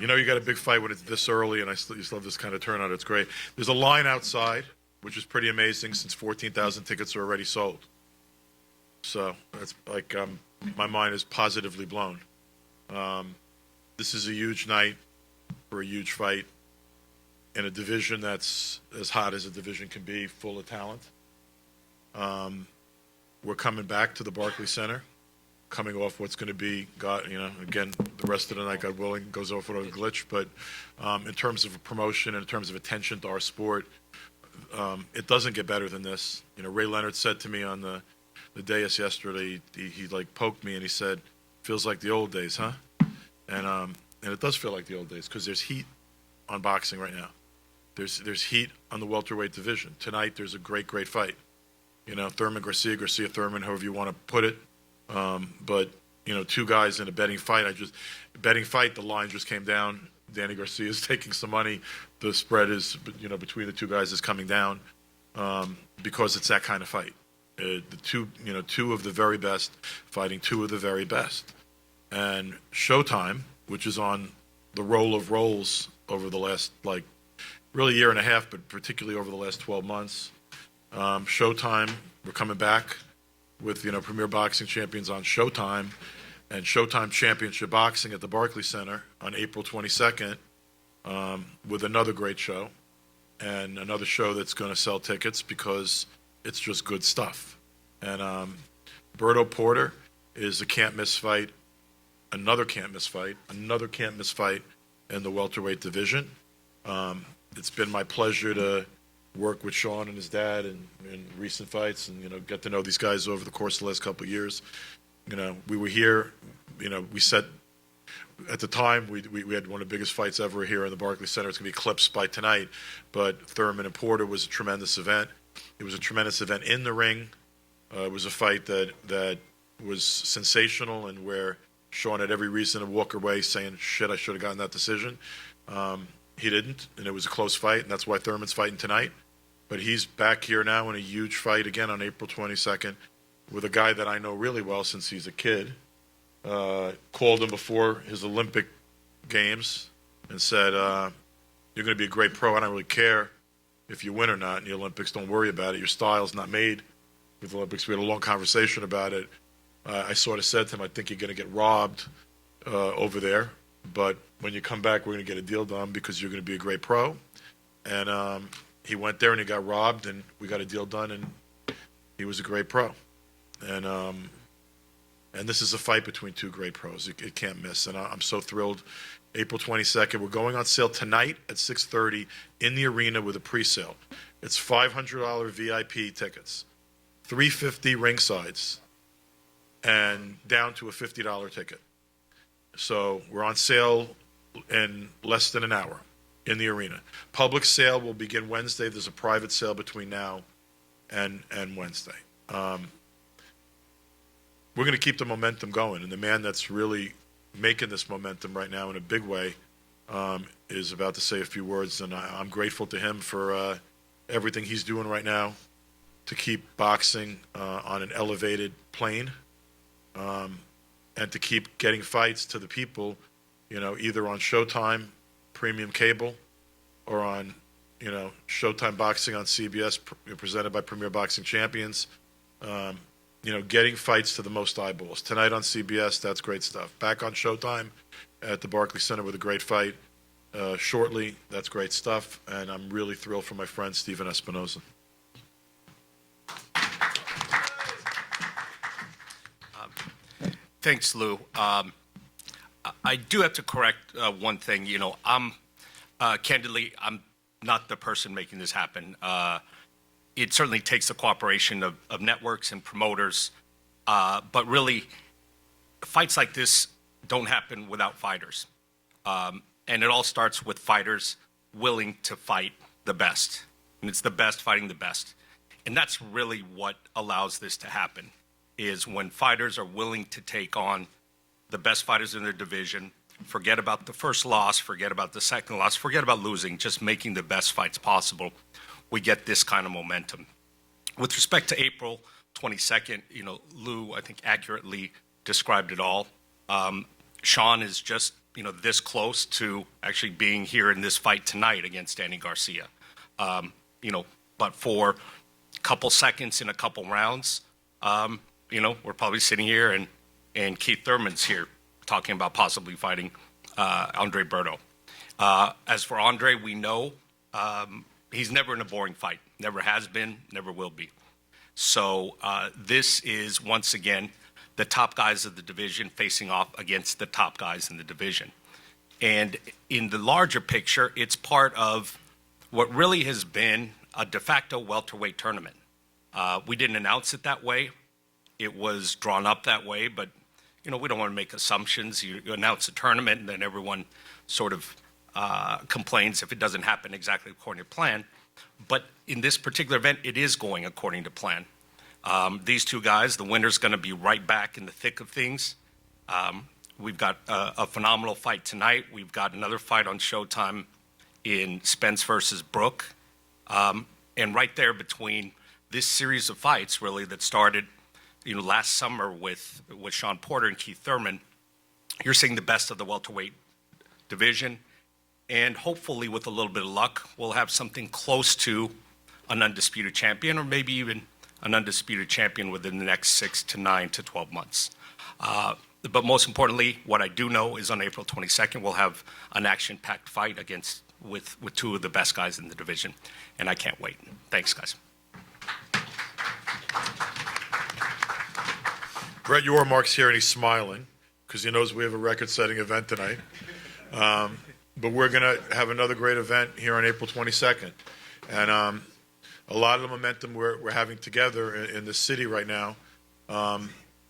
know you got a big fight when it's this early, and you still have this kind of turnout. It's great. There's a line outside, which is pretty amazing since 14,000 tickets are already sold. So that's like my mind is positively blown. This is a huge night for a huge fight in a division that's as hot as a division can be, full of talent. We're coming back to the Barclays Center, coming off what's going to be, again, the rest of the night, God willing, goes off without a glitch. But in terms of promotion and in terms of attention to our sport, it doesn't get better than this. Ray Leonard said to me on the dais yesterday, he like poked me and he said, "Feels like the old days, huh?" And it does feel like the old days because there's heat on boxing right now. There's heat on the welterweight division. Tonight there's a great fight. Thurman Garcia Thurman, however you want to put it. But two guys in a betting fight. The line just came down. Danny Garcia is taking some money. The spread is, between the two guys is coming down because it's that kind of fight. The two of the very best fighting two of the very best. And Showtime, which is on the roll of rolls over the last, really year and a half, but particularly over the last 12 months. Showtime, we're coming back with, Premier Boxing Champions on Showtime and Showtime Championship Boxing at the Barclays Center on April 22nd with another great show and another show that's going to sell tickets because it's just good stuff. And Berto Porter is a can't-miss fight, another can't-miss fight in the welterweight division. It's been my pleasure to work with Sean and his dad in recent fights and, get to know these guys over the course of the last couple of years. We were here, we said at the time we had one of the biggest fights ever here in the Barclays Center. It's going to be eclipsed by tonight, but Thurman and Porter was a tremendous event. It was a tremendous event in the ring. It was a fight that was sensational and where Sean had every reason to walk away saying, shit, I should have gotten that decision. He didn't, and it was a close fight, and that's why Thurman's fighting tonight. But he's back here now in a huge fight again on April 22nd with a guy that I know really well since he's a kid. Called him before his Olympic Games and said, you're going to be a great pro. I don't really care if you win or not in the Olympics. Don't worry about it. Your style's not made with the Olympics. We had a long conversation about it. I sort of said to him, I think you're going to get robbed over there. But when you come back, we're going to get a deal done because you're going to be a great pro. And he went there and he got robbed, and we got a deal done, and he was a great pro. And this is a fight between two great pros. It can't miss. And I'm so thrilled. April 22nd, we're going on sale tonight at 6:30 in the arena with a pre-sale. It's $500 VIP tickets, $350 ringsides, and down to a $50 ticket. So we're on sale in less than an hour in the arena. Public sale will begin Wednesday. There's a private sale between now and Wednesday. We're going to keep the momentum going, and the man that's really making this momentum right now in a big way is about to say a few words, and I'm grateful to him for everything he's doing right now to keep boxing on an elevated plane. And to keep getting fights to the people, either on Showtime, premium cable, or on, Showtime Boxing on CBS, presented by Premier Boxing Champions. Getting fights to the most eyeballs. Tonight on CBS, that's great stuff. Back on Showtime at the Barclays Center with a great fight shortly. That's great stuff. And I'm really thrilled for my friend Steven Espinoza. Thanks, Lou. I do have to correct one thing. Candidly, I'm not the person making this happen. It certainly takes the cooperation of networks and promoters, but really, fights like this don't happen without fighters. And it all starts with fighters willing to fight the best. And it's the best fighting the best. And that's really what allows this to happen, is when fighters are willing to take on the best fighters in their division, forget about the first loss, forget about the second loss, forget about losing, just making the best fights possible, we get this kind of momentum. With respect to April 22nd, Lou, I think, accurately described it all. Sean is just, this close to actually being here in this fight tonight against Danny Garcia. But for a couple seconds in a couple rounds, we're probably sitting here and Keith Thurman's here talking about possibly fighting Andre Berto. As for Andre, we know he's never in a boring fight. Never has been, never will be. So this is, once again, the top guys of the division facing off against the top guys in the division. And in the larger picture, it's part of what really has been a de facto welterweight tournament. We didn't announce it that way. It was drawn up that way, but we don't want to make assumptions. You announce a tournament, and then everyone sort of complains if it doesn't happen exactly according to plan. But in this particular event, it is going according to plan. These two guys, the winner's going to be right back in the thick of things. We've got a phenomenal fight tonight. We've got another fight on Showtime in Spence versus Brook. And right there between this series of fights, really, that started last summer with Sean Porter and Keith Thurman, you're seeing the best of the welterweight division. And hopefully, with a little bit of luck, we'll have something close to an undisputed champion, or maybe even an undisputed champion within the next 6 to 9 to 12 months. But most importantly, what I do know is on April 22nd, we'll have an action-packed fight with two of the best guys in the division, and I can't wait. Thanks, guys. Brett Yormark's here, and he's smiling because he knows we have a record-setting event tonight. But we're going to have another great event here on April 22nd. And a lot of the momentum we're having together in the city right now,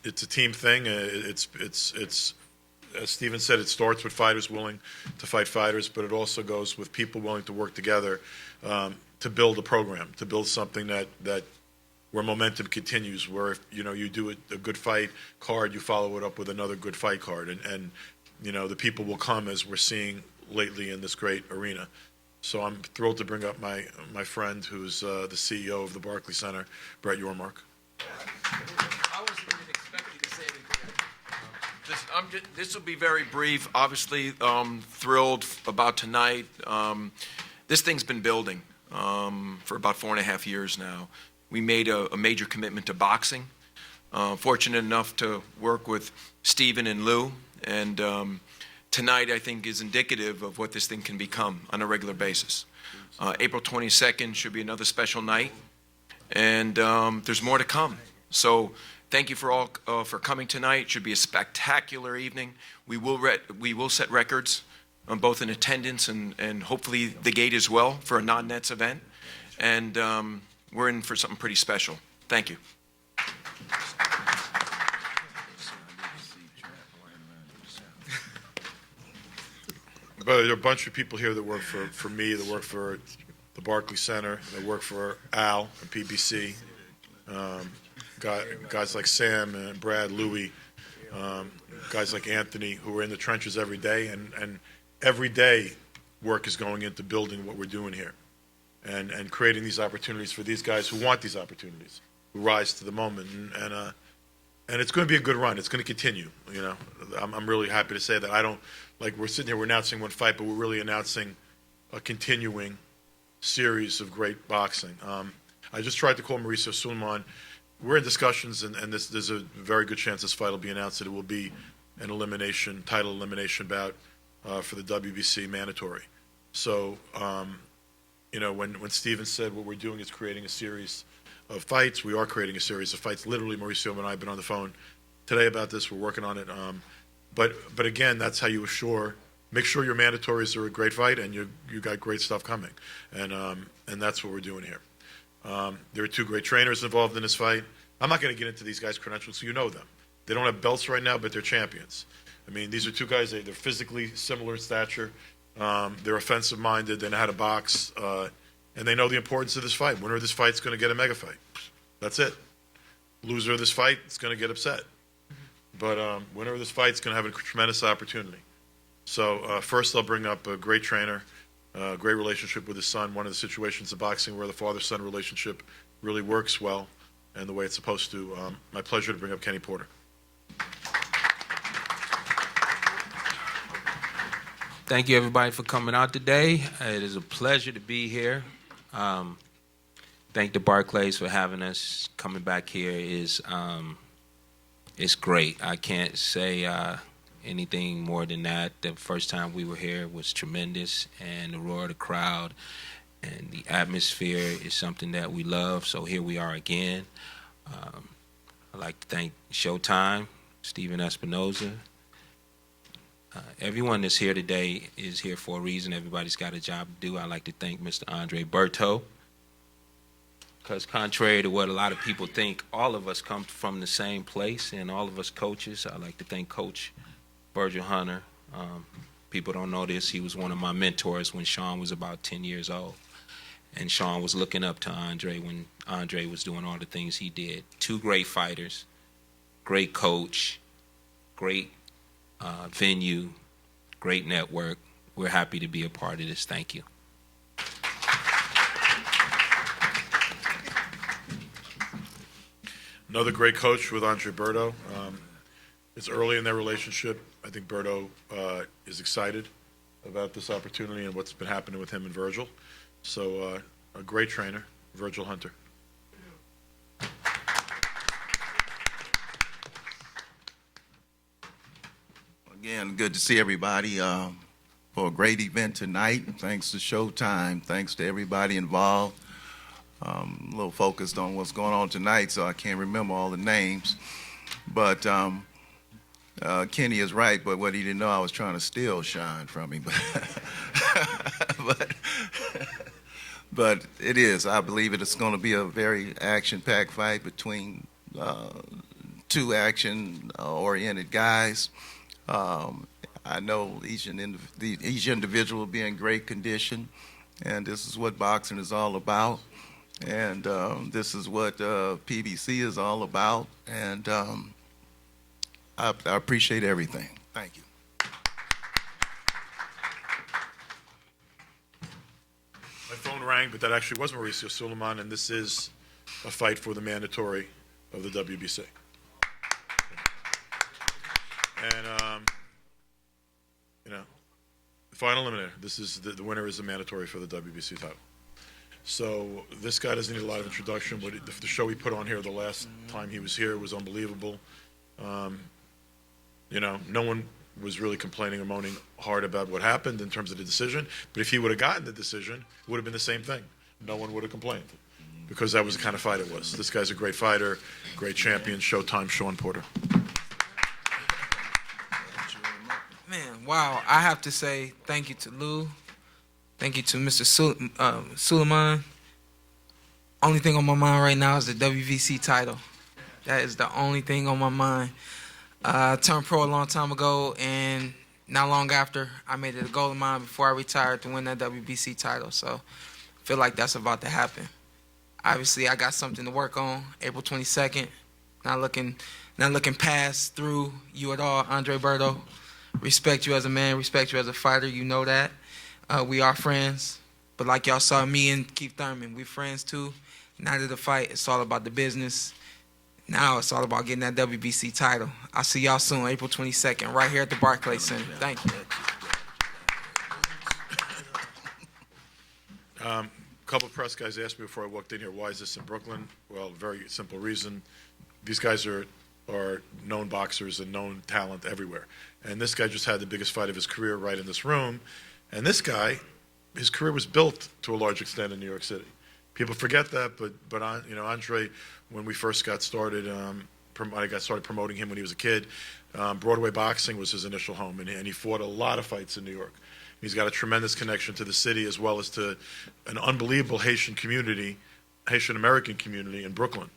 it's a team thing. It's as Steven said, it starts with fighters willing to fight fighters, but it also goes with people willing to work together to build a program, to build something that where momentum continues, where if you do a good fight card, you follow it up with another good fight card, and the people will come, as we're seeing lately in this great arena. So I'm thrilled to bring up my friend who's the CEO of the Barclays Center, Brett Yormark. I wasn't even expecting to say anything. This will be very brief. Obviously, thrilled about tonight. This thing's been building for about 4.5 years now. We made a major commitment to boxing. Fortunate enough to work with Steven and Lou, and tonight, I think, is indicative of what this thing can become on a regular basis. April 22nd should be another special night, and there's more to come. So thank you for coming tonight. It should be a spectacular evening. We will set records both in attendance and hopefully the gate as well for a non-nets event. And we're in for something pretty special. Thank you. But there are a bunch of people here that work for me, that work for the Barclays Center, that work for Al and PBC, guys like Sam and Brad, Louie, guys like Anthony, who are in the trenches every day, and every day work is going into building what we're doing here and creating these opportunities for these guys who want these opportunities, who rise to the moment. And it's going to be a good run. It's going to continue. I'm really happy to say that. I don't, like, we're sitting here, we're announcing one fight, but we're really announcing a continuing series of great boxing. I just tried to call Mauricio Sulman. We're in discussions, and there's a very good chance this fight will be announced, that it will be an title elimination bout for the WBC mandatory. So, when Steven said what we're doing is creating a series of fights, we are creating a series of fights. Literally, Mauricio and I have been on the phone today about this. We're working on it. But again, that's how you make sure your mandatories are a great fight, and you got great stuff coming. And that's what we're doing here. There are two great trainers involved in this fight. I'm not going to get into these guys' credentials, so you know them. They don't have belts right now, but they're champions. I mean, these are two guys, they're physically similar in stature. They're offensive-minded. They know how to box. And they know the importance of this fight. Winner of this fight is going to get a mega fight. That's it. Loser of this fight is going to get upset. But winner of this fight is going to have a tremendous opportunity. So first I'll bring up a great trainer, great relationship with his son, one of the situations of boxing where the father-son relationship really works well and the way it's supposed to. My pleasure to bring up Kenny Porter. Thank you, everybody, for coming out today. It is a pleasure to be here. Thank the Barclays for having us. Coming back here is it's great. I can't say anything more than that. The first time we were here was tremendous, and the roar of the crowd and the atmosphere is something that we love. So here we are again. I'd like to thank Showtime, Stephen Espinoza. Everyone that's here today is here for a reason. Everybody's got a job to do. I'd like to thank Mr. Andre Berto, because contrary to what a lot of people think, all of us come from the same place, and all of us coaches. I'd like to thank Coach Virgil Hunter. People don't know this. He was one of my mentors when Sean was about 10 years old. And Sean was looking up to Andre when Andre was doing all the things he did. Two great fighters, great coach, great venue, great network. We're happy to be a part of this. Thank you. Another great coach with Andre Berto. It's early in their relationship. I think Berto is excited about this opportunity and what's been happening with him and Virgil. So a great trainer, Virgil Hunter. Again, good to see everybody for a great event tonight. Thanks to Showtime. Thanks to everybody involved. A little focused on what's going on tonight, so I can't remember all the names. But Kenny is right, but what he didn't know, I was trying to steal shine from him. But it is. I believe it's going to be a very action-packed fight between two action-oriented guys. I know each individual will be in great condition, and this is what boxing is all about. And this is what PBC is all about. And I appreciate everything. Thank you. My phone rang, but that actually was Mauricio Suleiman, and this is a fight for the mandatory of the WBC. And, the final eliminator. This is the winner is the mandatory for the WBC title. So this guy doesn't need a lot of introduction. But the show he put on here the last time he was here was unbelievable. No one was really complaining or moaning hard about what happened in terms of the decision. But if he would have gotten the decision, it would have been the same thing. No one would have complained, because that was the kind of fight it was. This guy's a great fighter, great champion. Showtime, Sean Porter. Man, wow. I have to say thank you to Lou. Thank you to Mr. Suleiman. Only thing on my mind right now is the WBC title. That is the only thing on my mind. I turned pro a long time ago, and not long after, I made it a goal of mine before I retired to win that WBC title. So I feel like that's about to happen. Obviously, I got something to work on. April 22nd. Not looking past through you at all, Andre Berto. Respect you as a man. Respect you as a fighter. You know that. We are friends. But like y'all saw me and Keith Thurman, we friends too. Night of the fight, it's all about the business. Now it's all about getting that WBC title. I'll see y'all soon, April 22nd, right here at the Barclays Center. Thank you. A couple of press guys asked me before I walked in here, why is this in Brooklyn? Well, very simple reason. These guys are known boxers and known talent everywhere. And this guy just had the biggest fight of his career right in this room. And this guy, his career was built to a large extent in New York City. People forget that, but Andre, when we first got started, I got started promoting him when he was a kid. Broadway boxing was his initial home, and he fought a lot of fights in New York. He's got a tremendous connection to the city, as well as to an unbelievable Haitian American community in Brooklyn.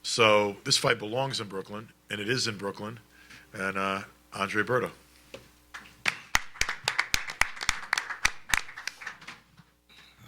So this fight belongs in Brooklyn, and it is in Brooklyn. And Andre Berto.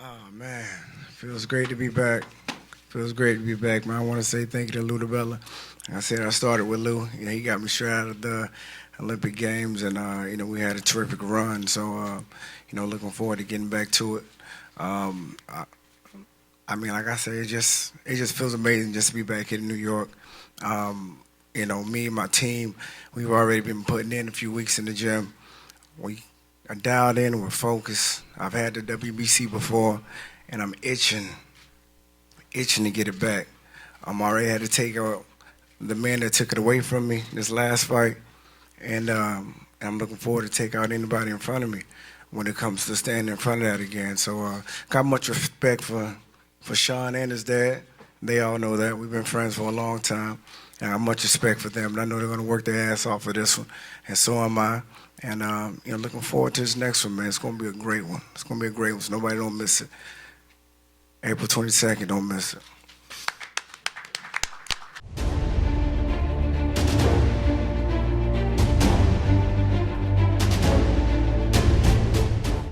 Oh, man. Feels great to be back. Feels great to be back, man. I want to say thank you to Lou DiBella. Like I said, I started with Lou. He got me straight out of the Olympic Games, and, we had a terrific run. So, looking forward to getting back to it. Like I said, it just feels amazing just to be back here in New York. Me and my team, we've already been putting in a few weeks in the gym. dialed in and we're focused. I've had the WBC before, and I'm itching to get it back. I'm already had to take out the man that took it away from me this last fight, and I'm looking forward to take out anybody in front of me when it comes to standing in front of that again. So got much respect for Sean and his dad. They all know that. We've been friends for a long time. And I have much respect for them, and I know they're going to work their ass off for this one, and so am I. And looking forward to this next one, man. It's going to be a great one. It's going to be a great one, so nobody don't miss it. April 22nd, don't miss it.